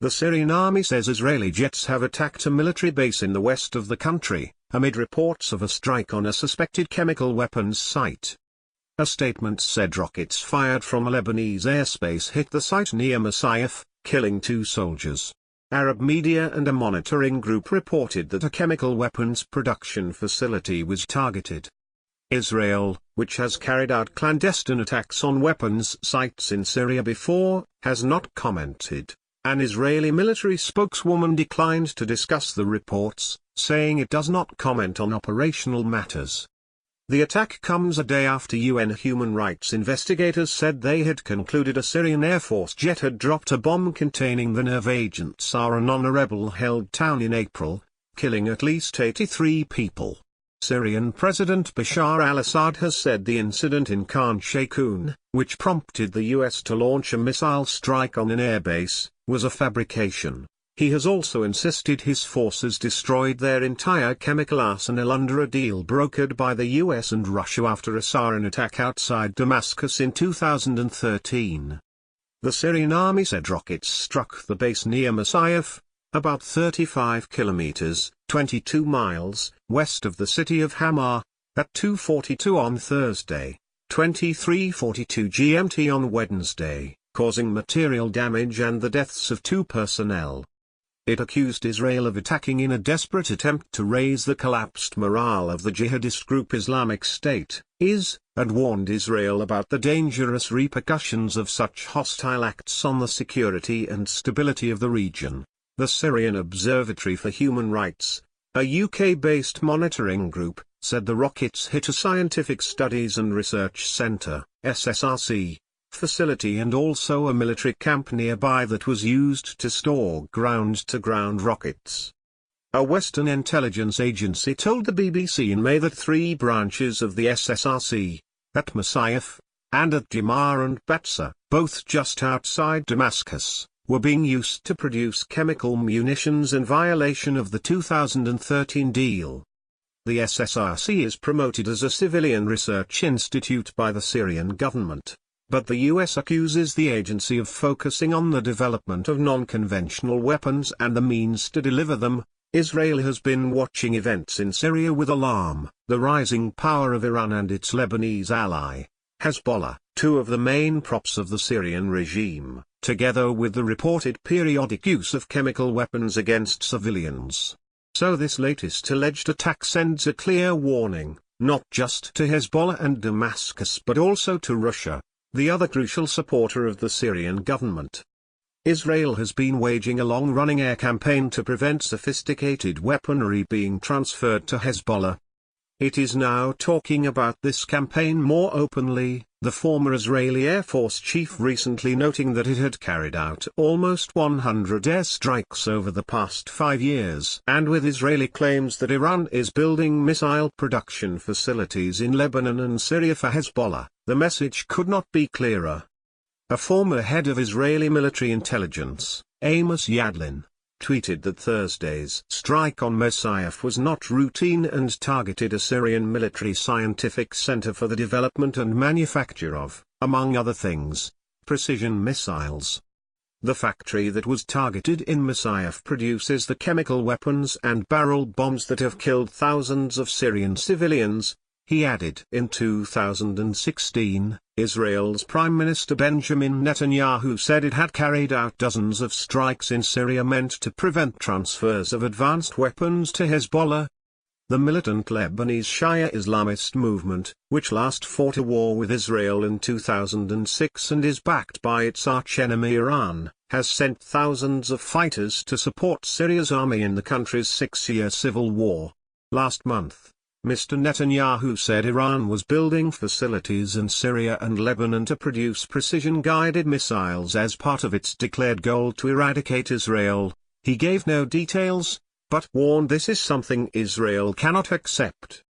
The Syrian army says Israeli jets have attacked a military base in the west of the country, amid reports of a strike on a suspected chemical weapons site. A statement said rockets fired from a Lebanese airspace hit the site near Masyaf, killing 2 soldiers. Arab media and a monitoring group reported that a chemical weapons production facility was targeted. Israel, which has carried out clandestine attacks on weapons sites in Syria before, has not commented. An Israeli military spokeswoman declined to discuss the reports, saying it does not comment on operational matters. The attack comes a day after UN human rights investigators said they had concluded a Syrian Air Force jet had dropped a bomb containing the nerve agent sarin on a rebel-held town in April, killing at least 83 people. Syrian President Bashar al-Assad has said the incident in Khan Sheikhoun, which prompted the US to launch a missile strike on an airbase, was a fabrication. He has also insisted his forces destroyed their entire chemical arsenal under a deal brokered by the US and Russia after a sarin attack outside Damascus in 2013. The Syrian army said rockets struck the base near Masyaf, about 35 kilometers, 22 miles, west of the city of Hama, at 2:42 on Thursday, 23:42 GMT on Wednesday, causing material damage and the deaths of 2 personnel. It accused Israel of attacking in a desperate attempt to raise the collapsed morale of the jihadist group Islamic State, and warned Israel about the dangerous repercussions of such hostile acts on the security and stability of the region. The Syrian Observatory for Human Rights, a UK-based monitoring group, said the rockets hit a Scientific Studies and Research Centre (SSRC) facility and also a military camp nearby that was used to store ground-to-ground rockets. A Western intelligence agency told the BBC in May that 3 branches of the SSRC, at Masyaf, and at Jimar and Batsa, both just outside Damascus, were being used to produce chemical munitions in violation of the 2013 deal. The SSRC is promoted as a civilian research institute by the Syrian government, but the US accuses the agency of focusing on the development of non-conventional weapons and the means to deliver them. Israel has been watching events in Syria with alarm. The rising power of Iran and its Lebanese ally, Hezbollah, 2 of the main props of the Syrian regime, together with the reported periodic use of chemical weapons against civilians. So this latest alleged attack sends a clear warning, not just to Hezbollah and Damascus but also to Russia, the other crucial supporter of the Syrian government. Israel has been waging a long-running air campaign to prevent sophisticated weaponry being transferred to Hezbollah. It is now talking about this campaign more openly, the former Israeli Air Force chief recently noting that it had carried out almost 100 airstrikes over the past 5 years. And with Israeli claims that Iran is building missile production facilities in Lebanon and Syria for Hezbollah, the message could not be clearer. A former head of Israeli military intelligence, Amos Yadlin, tweeted that Thursday's strike on Masyaf was not routine and targeted a Syrian military scientific center for the development and manufacture of, among other things, precision missiles. The factory that was targeted in Masyaf produces the chemical weapons and barrel bombs that have killed thousands of Syrian civilians, he added. In 2016, Israel's Prime Minister Benjamin Netanyahu said it had carried out dozens of strikes in Syria meant to prevent transfers of advanced weapons to Hezbollah. The militant Lebanese Shia Islamist movement, which last fought a war with Israel in 2006 and is backed by its archenemy Iran, has sent thousands of fighters to support Syria's army in the country's 6-year civil war. Last month, Mr. Netanyahu said Iran was building facilities in Syria and Lebanon to produce precision-guided missiles as part of its declared goal to eradicate Israel. He gave no details, but warned this is something Israel cannot accept.